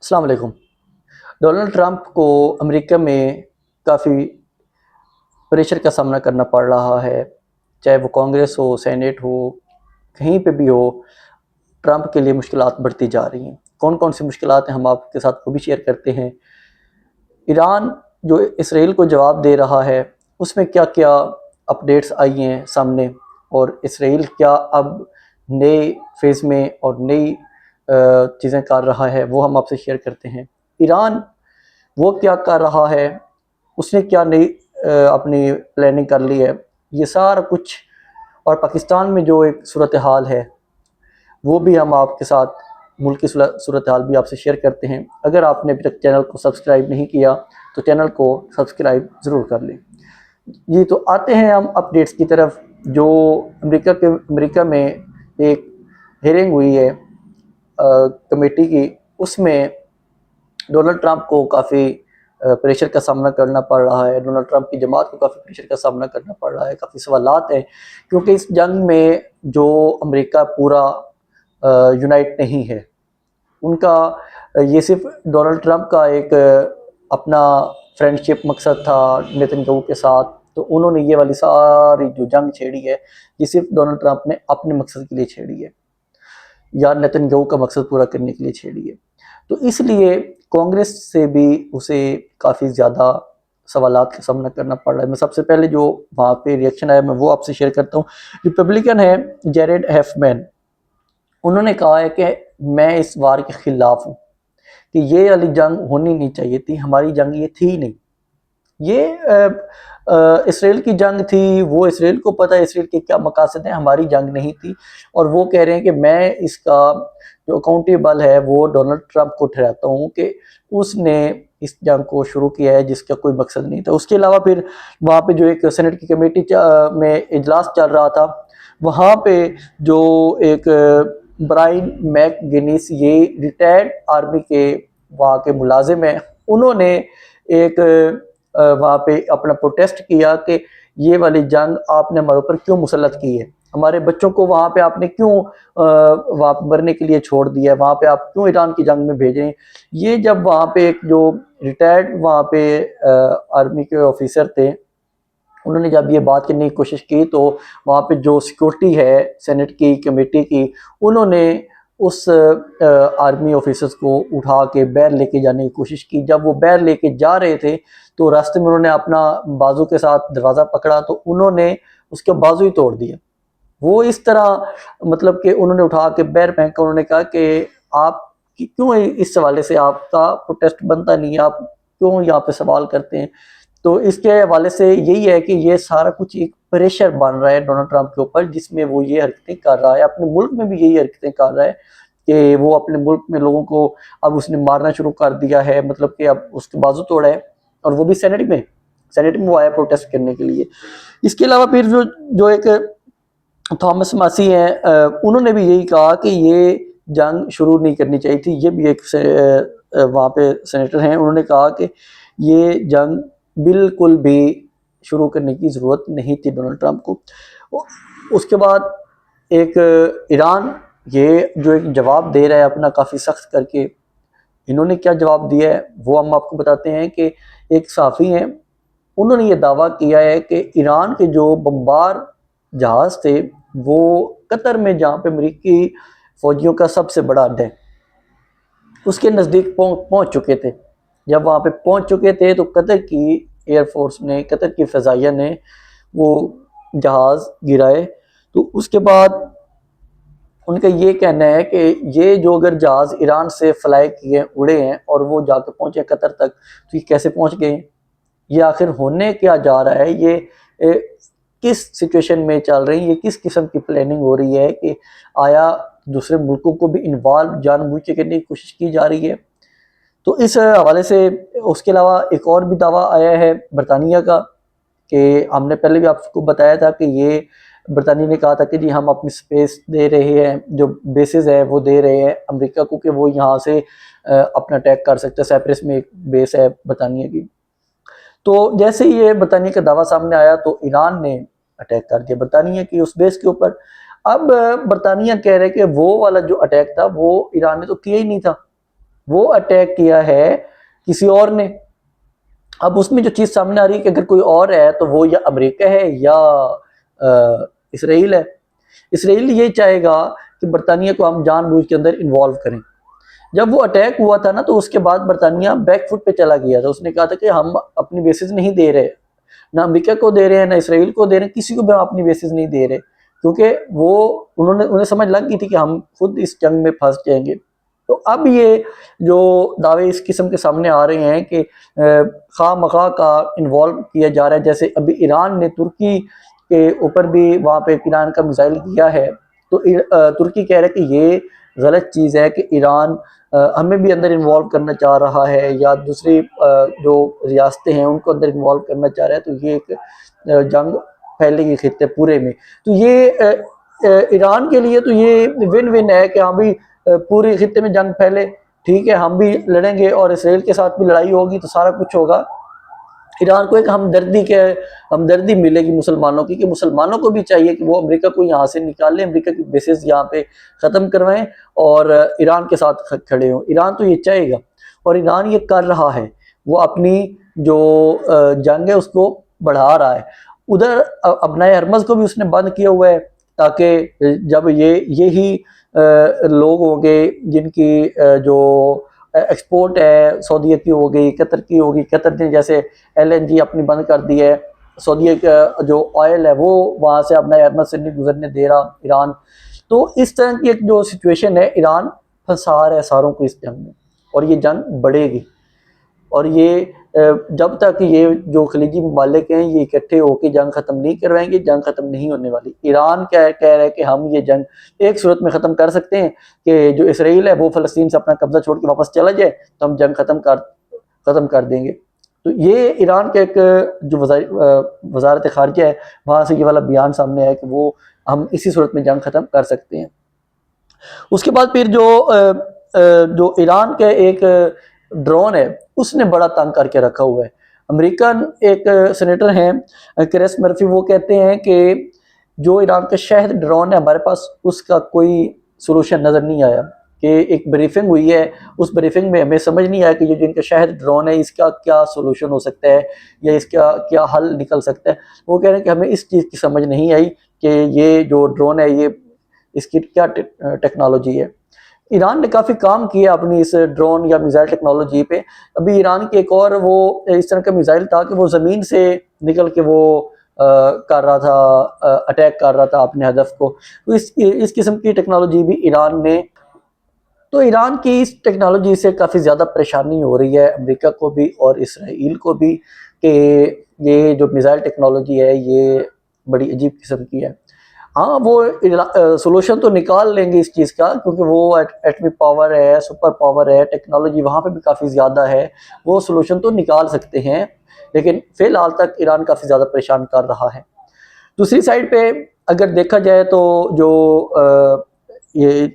السلام علیکم۔ Donald Trump کو امریکہ میں کافی پریشر کا سامنا کرنا پڑ رہا ہے، چاہے وہ کانگریس ہو، سینیٹ ہو، کہیں پہ بھی ہو، ٹرمپ کے لیے مشکلات بڑھتی جا رہی ہیں۔ کون کون سی مشکلات ہیں ہم آپ کے ساتھ وہ بھی شیئر کرتے ہیں۔ ایران جو اسرائیل کو جواب دے رہا ہے، اس میں کیا کیا اپڈیٹس آئی ہیں سامنے، اور اسرائیل کیا اب نئے فیز میں اور نئی چیزیں کر رہا ہے، وہ ہم آپ سے شیئر کرتے ہیں۔ ایران وہ کیا کر رہا ہے، اس نے کیا نئی اپنی پلاننگ کر لی ہے، یہ سارا کچھ، اور پاکستان میں جو ایک صورتحال ہے وہ بھی ہم آپ کے ساتھ ملک کی صورتحال بھی آپ سے شیئر کرتے ہیں۔ اگر آپ نے ابھی تک چینل کو سبسکرائب نہیں کیا تو چینل کو سبسکرائب ضرور کر لیں۔ جی تو آتے ہیں ہم اپڈیٹس کی طرف۔ جو امریکہ میں ایک ہیئرنگ ہوئی ہے کمیٹی کی، اس میں ڈونلڈ ٹرمپ کو کافی پریشر کا سامنا کرنا پڑ رہا ہے، ڈونلڈ ٹرمپ کی جماعت کو کافی پریشر کا سامنا کرنا پڑ رہا ہے، کافی سوالات ہیں، کیونکہ اس جنگ میں جو امریکہ پورا یونائٹ نہیں ہے، ان کا یہ صرف ڈونلڈ ٹرمپ کا ایک اپنا فرینڈ شپ مقصد تھا نیتن یاہو کے ساتھ، تو انہوں نے یہ والی ساری جو جنگ چھیڑی ہے یہ صرف ڈونلڈ ٹرمپ نے اپنے مقصد کے لیے چھیڑی ہے، یا نیتن یاہو کا مقصد پورا کرنے کے لیے چھیڑی ہے۔ تو اس لیے کانگریس سے بھی اسے کافی زیادہ سوالات کا سامنا کرنا پڑ رہا ہے۔ میں سب سے پہلے جو وہاں پہ ریئیکشن آیا میں وہ آپ سے شیئر کرتا ہوں۔ ریپبلکن ہے جیریڈ ہیفمین، انہوں نے کہا ہے کہ میں اس وار کے خلاف ہوں، کہ یہ والی جنگ ہونی نہیں چاہیے تھی، ہماری جنگ یہ تھی نہیں، یہ اسرائیل کی جنگ تھی، وہ اسرائیل کو پتہ ہے اسرائیل کے کیا مقاصد ہیں، ہماری جنگ نہیں تھی۔ اور وہ کہہ رہے ہیں کہ میں اس کا جو اکاؤنٹیبل ہے وہ ڈونلڈ ٹرمپ کو ٹھہراتا ہوں کہ اس نے اس جنگ کو شروع کیا ہے جس کا کوئی مقصد نہیں تھا۔ اس کے علاوہ پھر وہاں پہ جو ایک سینٹ کی کمیٹی میں اجلاس چل رہا تھا، وہاں پہ جو ایک برائن میک گنیس، یہ ریٹائرڈ آرمی کے وہاں کے ملازم ہیں، انہوں نے ایک وہاں پہ اپنا پروٹیسٹ کیا کہ یہ والی جنگ آپ نے ہمارے اوپر کیوں مسلط کی ہے، ہمارے بچوں کو وہاں پہ آپ نے کیوں وہاں پہ مرنے کے لیے چھوڑ دیا ہے، وہاں پہ آپ کیوں ایران کی جنگ میں بھیجیں۔ یہ جب وہاں پہ ایک جو ریٹائرڈ وہاں پہ آرمی کے آفیسر تھے، انہوں نے جب یہ بات کرنے کی کوشش کی تو وہاں پہ جو سیکورٹی ہے سینٹ کی کمیٹی کی، انہوں نے اس آرمی آفیسرز کو اٹھا کے باہر لے کے جانے کی کوشش کی۔ جب وہ باہر لے کے جا رہے تھے تو راستے میں انہوں نے اپنا بازو کے ساتھ دروازہ پکڑا تو انہوں نے اس کے بازو ہی توڑ دیا۔ وہ اس طرح مطلب کہ انہوں نے اٹھا کے باہر پھینکا، انہوں نے کہا کہ آپ کیوں اس حوالے سے آپ کا پروٹیسٹ بنتا نہیں ہے، آپ کیوں یہاں پہ سوال کرتے ہیں۔ تو اس کے حوالے سے یہی ہے کہ یہ سارا کچھ ایک پریشر بن رہا ہے ڈونلڈ ٹرمپ کے اوپر، جس میں وہ یہ حرکتیں کر رہا ہے، اپنے ملک میں بھی یہی حرکتیں کر رہا ہے کہ وہ اپنے ملک میں لوگوں کو اب اس نے مارنا شروع کر دیا ہے، مطلب کہ اب اس کے بازو توڑا ہے، اور وہ بھی سینٹ میں وہ آیا پروٹیسٹ کرنے کے لیے۔ اس کے علاوہ پھر جو ایک تھامس ماسی ہیں، انہوں نے بھی یہی کہا کہ یہ جنگ شروع نہیں کرنی چاہیے تھی۔ یہ بھی ایک وہاں پہ سینیٹر ہیں، انہوں نے کہا کہ یہ جنگ بالکل بھی شروع کرنے کی ضرورت نہیں تھی ڈونلڈ ٹرمپ کو۔ اس کے بعد ایک ایران یہ جو ایک جواب دے رہا ہے اپنا کافی سخت کر کے، انہوں نے کیا جواب دیا ہے وہ ہم آپ کو بتاتے ہیں۔ کہ ایک صحافی ہیں، انہوں نے یہ دعویٰ کیا ہے کہ ایران کے جو بمبار جہاز تھے وہ قطر میں، جہاں پہ امریکی فوجیوں کا سب سے بڑا اڈا ہے، اس کے نزدیک پہنچ چکے تھے۔ جب وہاں پہ پہنچ چکے تھے تو قطر کی ایئر فورس نے، قطر کی فضائیہ نے وہ جہاز گرائے۔ تو اس کے بعد ان کا یہ کہنا ہے کہ یہ جو اگر جہاز ایران سے فلائی کیے اڑے ہیں اور وہ جا کے پہنچے قطر تک، تو یہ کیسے پہنچ گئے ہیں، یہ آخر ہونے کیا جا رہا ہے، یہ کس سچویشن میں چل رہی ہے، یہ کس قسم کی پلاننگ ہو رہی ہے، کہ آیا دوسرے ملکوں کو بھی انوالو جان بوجھ کے کرنے کی کوشش کی جا رہی ہے۔ تو اس حوالے سے اس کے علاوہ ایک اور بھی دعویٰ آیا ہے برطانیہ کا، کہ ہم نے پہلے بھی آپ کو بتایا تھا کہ یہ برطانیہ نے کہا تھا کہ جی ہم اپنی سپیس دے رہے ہیں، جو بیسز ہے وہ دے رہے ہیں امریکہ کو کہ وہ یہاں سے اپنا اٹیک کر سکتے ہیں۔ سائپرس میں ایک بیس ہے برطانیہ کی۔ تو جیسے ہی یہ برطانیہ کا دعویٰ سامنے آیا تو ایران نے اٹیک کر دیا برطانیہ کی اس بیس کے اوپر۔ اب برطانیہ کہہ رہے کہ وہ والا جو اٹیک تھا وہ ایران نے تو کیا ہی نہیں تھا، وہ اٹیک کیا ہے کسی اور نے. اب اس میں جو چیز سامنے آ رہی ہے کہ اگر کوئی اور ہے تو وہ یا امریکہ ہے یا اسرائیل ہے. اسرائیل یہ چاہے گا کہ برطانیہ کو ہم جان بوجھ کے اندر انوالو کریں. جب وہ اٹیک ہوا تھا نا تو اس کے بعد برطانیہ بیک فٹ پہ چلا گیا تھا. اس نے کہا تھا کہ ہم اپنی بیسز نہیں دے رہے, نہ امریکہ کو دے رہے ہیں نہ اسرائیل کو دے رہے ہیں, کسی کو بھی ہم اپنی بیسز نہیں دے رہے, کیونکہ وہ انہیں سمجھ لگ گئی تھی کہ ہم خود اس جنگ میں پھنس جائیں گے. تو اب یہ جو دعوے اس قسم کے سامنے آ رہے ہیں کہ خواہ مخواہ کا انوالو کیا جا رہا ہے, جیسے ابھی ایران نے ترکی کے اوپر بھی وہاں پہ ایران کا میزائل کیا ہے, تو ترکی کہہ رہا ہے کہ یہ غلط چیز ہے کہ ایران ہمیں بھی اندر انوالو کرنا چاہ رہا ہے یا دوسری جو ریاستیں ہیں ان کو اندر انوالو کرنا چاہ رہا ہے, تو یہ ایک جنگ پھیلے گی خطے پورے میں. تو یہ ایران کے لیے تو یہ ون ون ہے کہ ہاں بھی پورے خطے میں جنگ پھیلے, ٹھیک ہے, ہم بھی لڑیں گے اور اسرائیل کے ساتھ بھی لڑائی ہوگی تو سارا کچھ ہوگا. ایران کو ایک ہمدردی ملے گی مسلمانوں کی, کہ مسلمانوں کو بھی چاہیے کہ وہ امریکہ کو یہاں سے نکال لیں, امریکہ کی بیسز یہاں پہ ختم کروائیں اور ایران کے ساتھ کھڑے ہوں. ایران تو یہ چاہے گا اور ایران یہ کر رہا ہے, وہ اپنی جو جنگ ہے اس کو بڑھا رہا ہے. ادھر ابنائے ارمز کو بھی اس نے بند کیا ہوا ہے, تاکہ جب یہی لوگ ہوں گے جن کی جو ایکسپورٹ ہے سعودیہ کی ہو گئی, قطر کی ہوگی, قطر نے جیسے LNG اپنی بند کر دی ہے, سعودیہ کا جو آئل ہے وہ وہاں سے اپنا ارمز سے نہیں گزرنے دے رہا ایران. تو اس طرح کی ایک جو سچویشن ہے, ایران پھنسا رہا ہے ساروں کو اس جنگ میں, اور یہ جنگ بڑھے گی. اور یہ جب تک یہ جو خلیجی ممالک ہیں یہ اکٹھے ہو کے جنگ ختم نہیں کروائیں گے, جنگ ختم نہیں ہونے والی. ایران کہہ رہا ہے کہ ہم یہ جنگ ایک صورت میں ختم کر سکتے ہیں کہ جو اسرائیل ہے وہ فلسطین سے اپنا قبضہ چھوڑ کے واپس چلا جائے تو ہم جنگ ختم کر دیں گے. تو یہ ایران کا ایک جو وزارت خارجہ ہے وہاں سے یہ والا بیان سامنے آیا کہ وہ ہم اسی صورت میں جنگ ختم کر سکتے ہیں. اس کے بعد پھر جو ایران کے ایک ڈرون ہے اس نے بڑا تنگ کر کے رکھا ہوا ہے. امریکن ایک سینیٹر ہیں کرس مرفی, وہ کہتے ہیں کہ جو ایران کا شہد ڈرون ہے ہمارے پاس اس کا کوئی سولوشن نظر نہیں آیا. کہ ایک بریفنگ ہوئی ہے, اس بریفنگ میں ہمیں سمجھ نہیں آیا کہ جو جن کا شہد ڈرون ہے اس کا کیا سولوشن ہو سکتا ہے یا اس کا کیا حل نکل سکتا ہے. وہ کہہ رہے ہیں کہ ہمیں اس چیز کی سمجھ نہیں آئی کہ یہ جو ڈرون ہے یہ اس کی کیا ٹیکنالوجی ہے. ایران نے کافی کام کیا اپنی اس ڈرون یا میزائل ٹیکنالوجی پہ. ابھی ایران کی ایک اور وہ اس طرح کا میزائل تھا کہ وہ زمین سے نکل کے وہ کر رہا تھا, اٹیک کر رہا تھا اپنے ہدف کو. تو اس قسم کی ٹیکنالوجی بھی ایران نے, تو ایران کی اس ٹیکنالوجی سے کافی زیادہ پریشانی ہو رہی ہے امریکہ کو بھی اور اسرائیل کو بھی, کہ یہ جو میزائل ٹیکنالوجی ہے یہ بڑی عجیب قسم کی ہے. ہاں وہ سولوشن تو نکال لیں گے اس چیز کا, کیونکہ وہ ایٹمی پاور ہے, سپر پاور ہے, ٹیکنالوجی وہاں پہ بھی کافی زیادہ ہے, وہ سولوشن تو نکال سکتے ہیں, لیکن فی الحال تک ایران کافی زیادہ پریشان کر رہا ہے. دوسری سائڈ پہ اگر دیکھا جائے تو جو یہ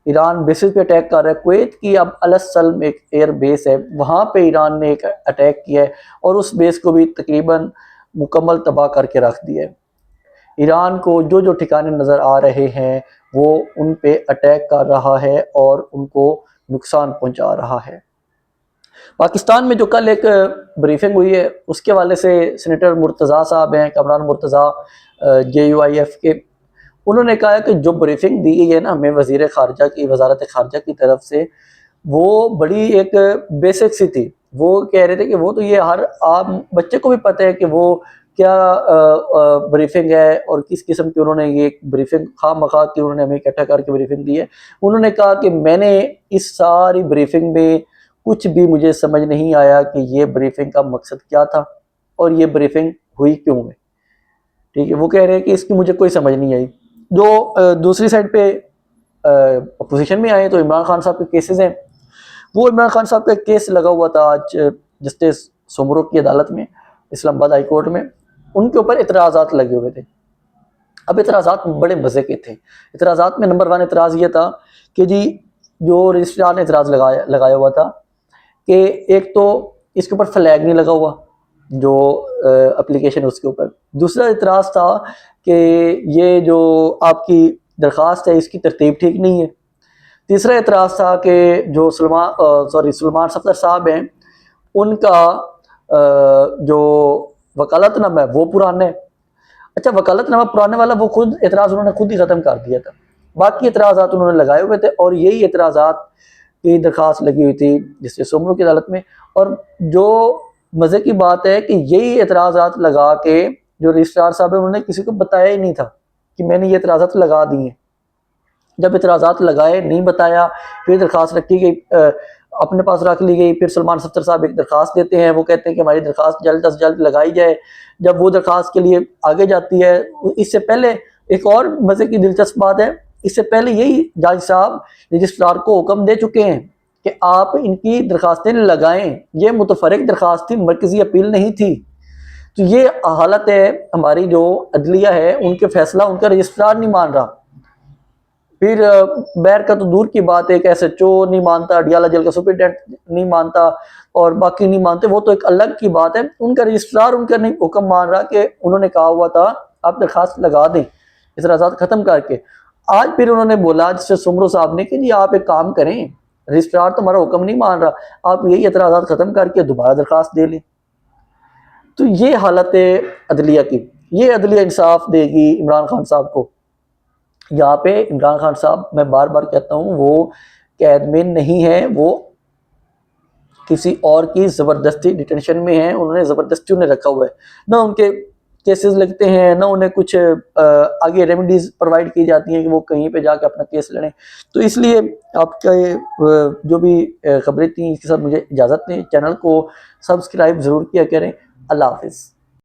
ایران بیسز پہ اٹیک کر رہا ہے, کویت کی اب السلم ایک ایئر بیس ہے, وہاں پہ ایران نے ایک اٹیک کیا ہے اور اس بیس کو بھی تقریباً مکمل تباہ کر کے رکھ دیا ہے. ایران کو جو ٹھکانے نظر آ رہے ہیں وہ ان پہ اٹیک کر رہا ہے اور ان کو نقصان پہنچا رہا ہے. پاکستان میں جو کل ایک بریفنگ ہوئی ہے اس کے حوالے سے سینیٹر مرتضیٰ صاحب ہیں, کامران مرتضیٰ JUIF کے, انہوں نے کہا کہ جو بریفنگ دی گئی ہے نا ہمیں وزیر خارجہ کی, وزارت خارجہ کی طرف سے, وہ بڑی ایک بیسک سی تھی. وہ کہہ رہے تھے کہ وہ تو یہ ہر عام بچے کو بھی پتہ ہے کہ وہ کیا بریفنگ ہے اور کس قسم کی انہوں نے یہ بریفنگ خواہ مخواہ کی انہوں نے ہمیں اکٹھا کر کے بریفنگ دی ہے. انہوں نے کہا کہ میں نے اس ساری بریفنگ میں کچھ بھی مجھے سمجھ نہیں آیا کہ یہ بریفنگ کا مقصد کیا تھا اور یہ بریفنگ ہوئی کیوں ہے. ٹھیک ہے, وہ کہہ رہے ہیں کہ اس کی مجھے کوئی سمجھ نہیں آئی. جو دوسری سائڈ پہ اپوزیشن میں آئے تو عمران خان صاحب کے کیسز ہیں. وہ عمران خان صاحب کا کیس لگا ہوا تھا آج جسٹس سومرو کی عدالت میں, اسلام آباد ہائی کورٹ میں, ان کے اوپر اعتراضات لگے ہوئے تھے. اب اعتراضات بڑے مزے کے تھے. اعتراضات میں نمبر 1 اعتراض یہ تھا کہ جی جو رجسٹرار نے اعتراض لگایا ہوا تھا کہ ایک تو اس کے اوپر فلیگ نہیں لگا ہوا جو اپلیکیشن اس کے اوپر. دوسرا اعتراض تھا کہ یہ جو آپ کی درخواست ہے اس کی ترتیب ٹھیک نہیں ہے. تیسرا اعتراض تھا کہ جو سلمان صفدر صاحب ہیں ان کا جو وکالت نامہ ہے وہ پرانا ہے. اچھا وکالت نامہ پرانے والا وہ خود اعتراض انہوں نے خود ہی ختم کر دیا تھا. باقی اعتراضات انہوں نے لگائے ہوئے تھے اور یہی اعتراضات کی درخواست لگی ہوئی تھی جسٹس سومرو کی عدالت میں. اور جو مزے کی بات ہے کہ یہی اعتراضات لگا کے جو رجسٹرار صاحب ہیں انہوں نے کسی کو بتایا ہی نہیں تھا کہ میں نے یہ اعتراضات لگا دی ہیں. جب اعتراضات لگائے نہیں بتایا پھر درخواست رکھی گئی اپنے پاس رکھ لی گئی. پھر سلمان صفدر صاحب ایک درخواست دیتے ہیں, وہ کہتے ہیں کہ ہماری درخواست جلد از جلد لگائی جائے. جب وہ درخواست کے لیے آگے جاتی ہے, اس سے پہلے ایک اور مزے کی دلچسپ بات ہے, اس سے پہلے یہی جج صاحب رجسٹرار کو حکم دے چکے ہیں کہ آپ ان کی درخواستیں لگائیں. یہ متفرق درخواست تھی, مرکزی اپیل نہیں تھی. تو یہ حالت ہے ہماری جو عدلیہ ہے, ان کے فیصلہ ان کا رجسٹرار نہیں مان رہا. پھر بیر کا تو دور کی بات ہے کہ ایس ایچ او نہیں مانتا, اڈیالہ جیل کا سپرنٹینڈنٹ نہیں مانتا اور باقی نہیں مانتے, وہ تو ایک الگ کی بات ہے. ان کا رجسٹرار ان کا نہیں حکم مان رہا کہ انہوں نے کہا ہوا تھا آپ درخواست لگا دیں اعتراضات ختم کر کے. آج پھر انہوں نے بولا جسٹس سومرو صاحب نے کہ جی آپ ایک کام کریں, رجسٹرار تو ہمارا حکم نہیں مان رہا, آپ یہی اعتراضات ختم کر کے دوبارہ درخواست دے لیں. تو یہ حالت ہے عدلیہ کی. یہ عدلیہ انصاف دے گی عمران خان صاحب کو. یہاں پہ عمران خان صاحب, میں بار بار کہتا ہوں, وہ قید میں نہیں ہے, وہ کسی اور کی زبردستی ڈیٹینشن میں ہیں. انہوں نے زبردستی انہیں رکھا ہوا ہے, نہ ان کے کیسز لگتے ہیں, نہ انہیں کچھ آگے ریمیڈیز پرووائڈ کی جاتی ہیں کہ وہ کہیں پہ جا کے اپنا کیس لڑیں. تو اس لیے آپ کا جو بھی خبریں تھیں اس کے ساتھ مجھے اجازت دیں. چینل کو سبسکرائب ضرور کیا کریں. اللہ حافظ.